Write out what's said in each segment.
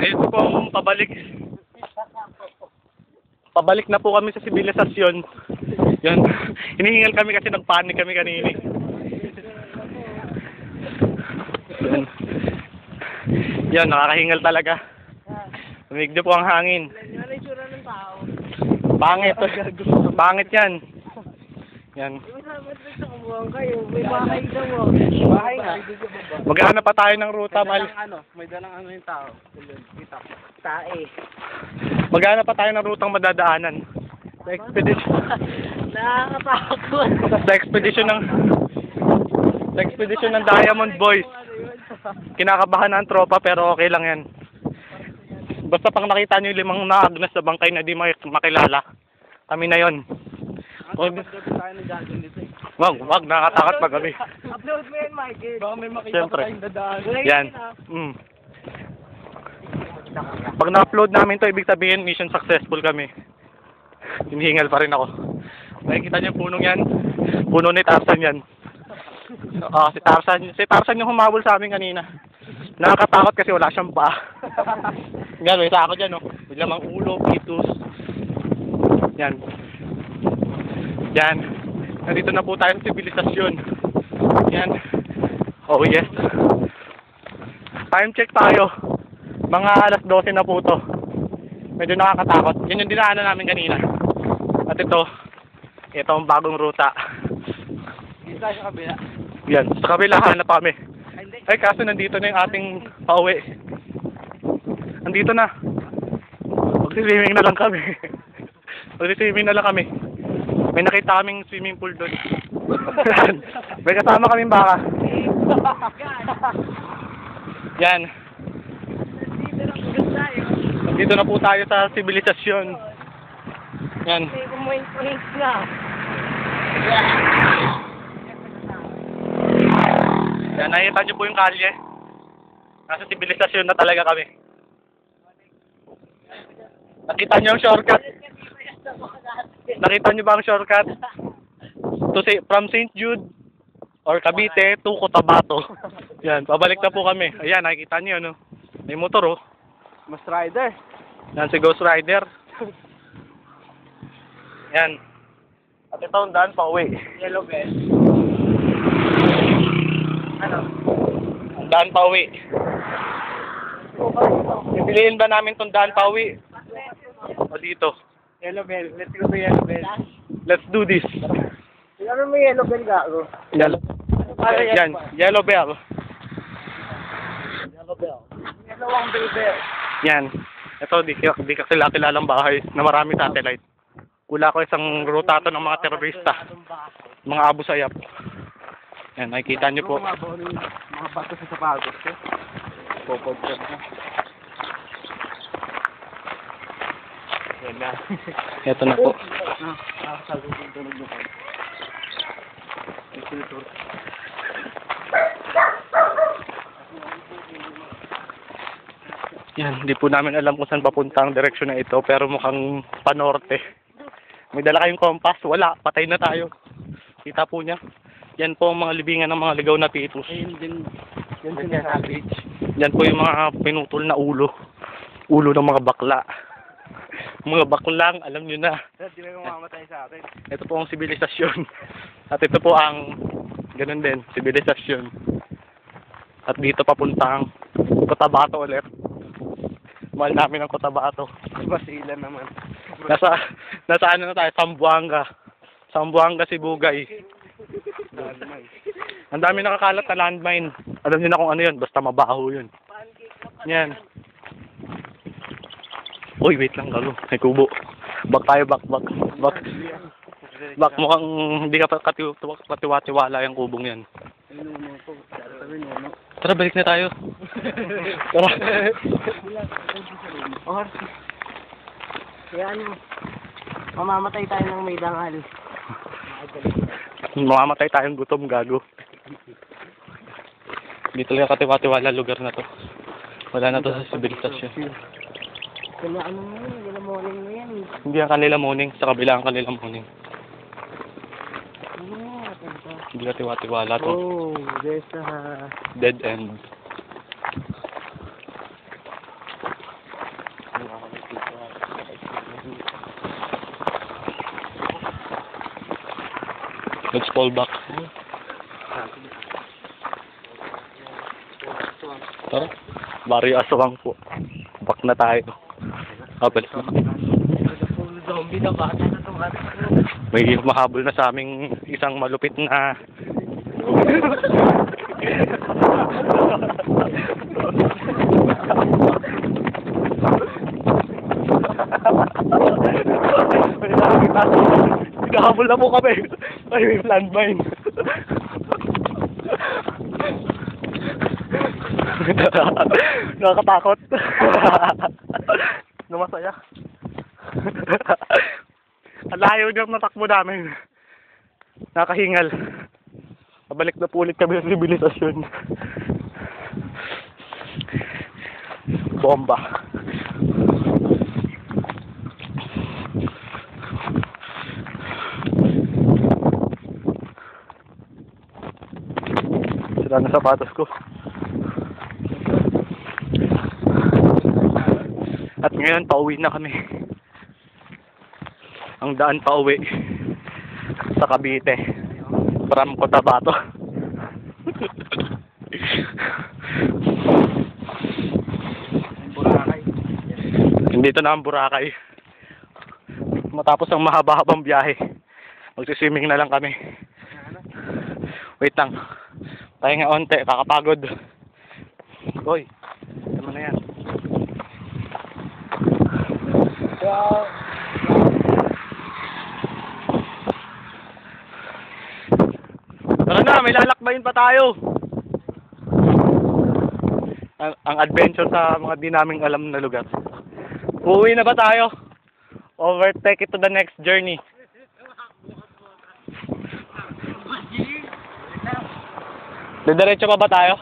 ito po ang pabalik. Pabalik na po kami sa sibilisasyon. Yan. Hinihingal kami kasi nagpanik kami kanina. Yan. Yan, nakakahingal talaga. Tumigdo po ang hangin. Ano yung sura ng tao? Pangit. Pangit yan. Yan. May bahay daw mo. Bahay nga. Maghanap pa tayo ng ruta, Mal. May dalang ano yung tao. Kita. Tae. Maghanap pa tayo ng rutang madadaanan. Sa expedition. Nakakatakot. Sa expedition ng Diamond Boys. Kinakabahan ang tropa pero okay lang yan. Basta pang nakita nyo yung 5 naagnas sa bangkay na di makilala. Kami na yon. Wag, nakakatakot pa kami. Upload mo yan, Michael. Baka may makita Siyempre. pa tayong dadaan. Yan. Pag na-upload namin to, ibig sabihin mission successful kami. Hinihingal pa rin ako. Nakikita niyo yung punong yan. Puno ni Tarzan yan. Si Tarzan yung humabol sa amin kanina. Nakakatakot kasi wala siyang paa. Yan, may sako dyan, oh. May lamang ulo, pitus. Yan. Yan. Nandito na po tayo sa sibilisasyon. Yan. Oh, yes. Time check tayo. Mga alas 12 na po to. Medyo nakakatakot. Yan yung dinaanan namin kanina. At ito ang bagong ruta. Dito tayo sa kabila. Yan. Sa kabila, hanap kami. Ay, kaso nandito na yung ating pauwi. Nandito na. Mag-swimming na lang kami. Mag-swimming na lang kami. May nakita kaming swimming pool doon. May kasama kaming baka. Yan. Nandito na po tayo sa sibilisasyon. Yan. May kumain-kumain na. Yan, nakita nyo po yung kalye. Nasa sibilisasyon na talaga kami. Nakita nyo yung shortcut? Nakita nyo ba ang shortcut? From St. Jude or Cavite to Cotabato. Yan, pabalik na po kami. Ayan, nakikita nyo, no? May motor, oh. Mas rider. Yan, si Ghost Rider. Yan. At ito ang daan pa uwi. Yellow bell. Ano? Ang daan pa uwi. Pipiliin ba namin itong daan pa uwi? O dito? Yellow bell. Let's go to yellow bell. Let's do this. Ano mo yellow bell gago? Yan, yellow bell. Yellow bell. Yellow ang bell. Yan. Ito, di ka kilalang bahay na marami satellite. Kula ko isang rutato ng mga terorista. Mga Abu Sayyaf. Yan, nakikita nyo po. Mga bato sa Sapagos. Popod-pod na. Yan na. Ito na po. Nakakasagot yung tunog nyo. Yan, hindi po namin alam kung saan papunta ang direksyon na ito, pero mukhang panorte. May dala kayong kompas? Wala, patay na tayo. Kita po niya. Yan po ang mga libingan ng mga ligaw na pitus. Ayun din. Yan sinasabi. Yan po yung mga pinutol na ulo. Ulo ng mga bakla. Mga baklang, alam nyo na. Di ba mamamatay sa akin? Ito po ang sibilisasyon. At ito po ang, ganun din, sibilisasyon. At dito papuntang Cotabato ulit. Mahal namin ang Cotabato. Basila naman. Nasa ano na tayo, Zamboanga. Zamboanga, Sibugay. Ang dami nakakalat na landmine. Alam niyo na kung ano yun, basta mabaho yun. Yan. Uy, wait lang, galo. May kubo. Back tayo, back. Back, mukhang hindi ka katiwa-tiwala yung kubong yan. Tara, balik na tayo. Tara. Kaya ano, mamamatay tayo ng may dangal. Mamamatay tayong gutom, gago. Hindi talaga katiwa-tiwala lugar na to. Wala na to sa sibilisasyon. Kaya ano mo yun, kanila morning mo yan. Hindi ang kanila morning, sa kabila ang kanila morning. Hindi katiwa-tiwala to. Oh, there's a Dead end. Let's fall back. Tara. Barrio Aswang po. Back na tayo. Balik na. Zombie na bata na tumatak. May mahabol na sa aming isang malupit na Naghahabol na po kami. Ay, may landmine. Nakakatakot. Masaya. Ang layo niyang natakbo namin. Nakahingal. Pabalik na po ulit kami sa sibilisasyon. Bomba. Sira na sapatos ko. At ngayon, pauwi na kami. Ang daan pauwi sa Cavite. From Cotabato. Boracay. Dito na ang Boracay. Matapos ang mahaba-habang biyahe, magsiswimming na lang kami. Wait lang. Tayo nga onte, kakapagod. Hoy, ano na yan? Tara na, may lalakbayin pa tayo. Ang adventure sa mga di naming alam na lugar. Uuwi na ba tayo? Overtake it to the next journey. Diretso pa ba tayo?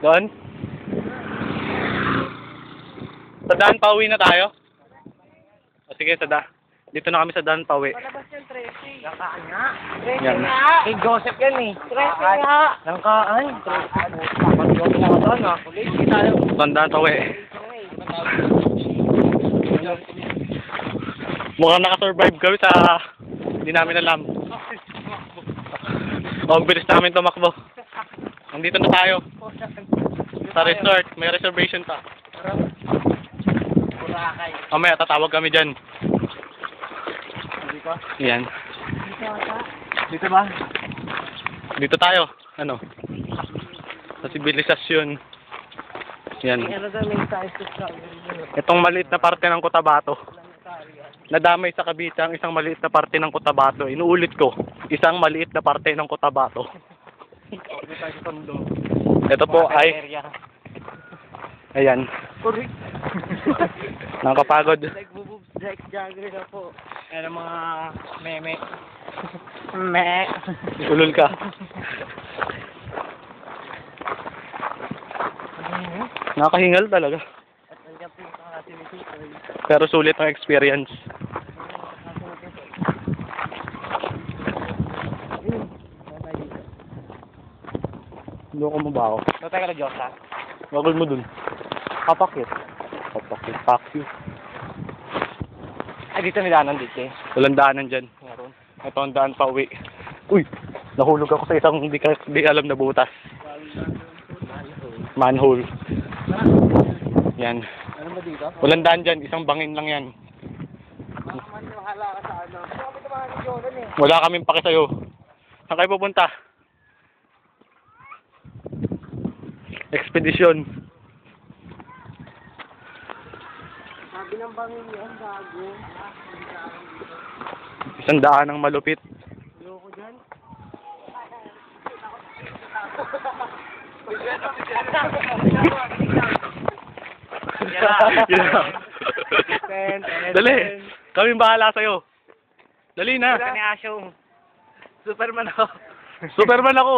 Doon? Sa daan pauwi na tayo? O sige, dito na kami sa daan pauwi. Palabas yung 13. Langkaan nga. 13 Yan. nga. Kay Joseph yan eh. 13 nga. Langkaan. 13. Pag-Joseph na ako doon ha. Kulit. Tandaan pauwi. Mukhang nakasurvive kami sa hindi namin alam. O, ang bilis namin tumakbo. Nandito na tayo. Sa resort. May reservation pa. Boracay. Mamaya tatawag kami dyan. Dito? Yan. Dito ba? Dito tayo. Ano? Sa sibilisasyon. Yan. Ano daw may size to travel? Itong maliit na parte ng Cotabato. Nadamay sa Cavite ang isang maliit na parte ng Cotabato. Inuulit ko. Isang maliit na parte ng Cotabato. Ito po ay... Ayan. Nakakapagod. Nagbo-boobs Jack Jagger na po. Ayan ang mga meme. Me. Ulul ka. Nakahingal talaga. At nandiyan po yung activity. Pero sulit ang experience. Loko mo ba ako? Tatay ka na Diyos ha? Wagol mo dun. Kapakit. Kapakit. Fuck you. Ay dito may daanan dito eh. Walang daanan dyan. Meron. Ito ang daan pa uwi. Uy! Nahulog ako sa isang di alam na butas. Manhole. Yan. Ano ba dito? Walang daan dyan. Isang bangin lang yan. Maniwala ka sa ano. Gusto kami tumahan ni Jordan eh. Wala kaming paki sa'yo. Saan kayo pupunta? Expedisyon. Sabi ng bangin yan, gago. Isang daan ng malupit. Ayoko dyan. Dali. Kaming bahala sa'yo. Dali na. Ni Asyong. Superman ako. Superman ako.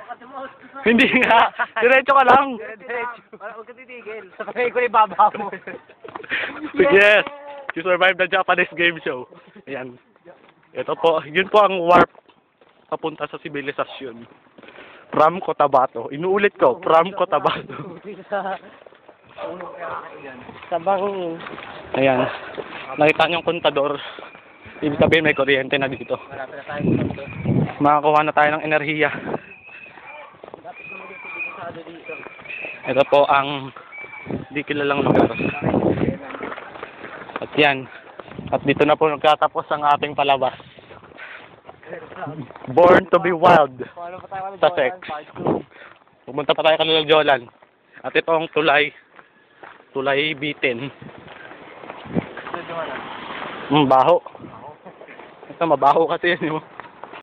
Baka tumaos ka sa... Hindi nga. Diretso ka lang. Diretso. Huwag ka titigil. Sa pagay ko ni baba mo. Yes. You survived the Japanese game show. Ayan. Ito po. Yun po ang warp papunta sa sibilisasyon. From Cotabato. Inuulit ko. From Cotabato. Sa bangin. Ayan. Nakita niyong kontador. Ibig sabihin may kuryente na dito. Malapit na tayo sa mundo. Makakuha na tayo ng enerhiya. Dapat naman dito binisado dito. Ito po ang di kilalang lugar. At yan. At dito na po nagtatapos ang ating palabas. Born to be wild. Paano pa tayo Sa sex. Pumunta pa tayo kanila Jolan. At ito ang tulay bitin. Baho. Ito mabaho kasi yan.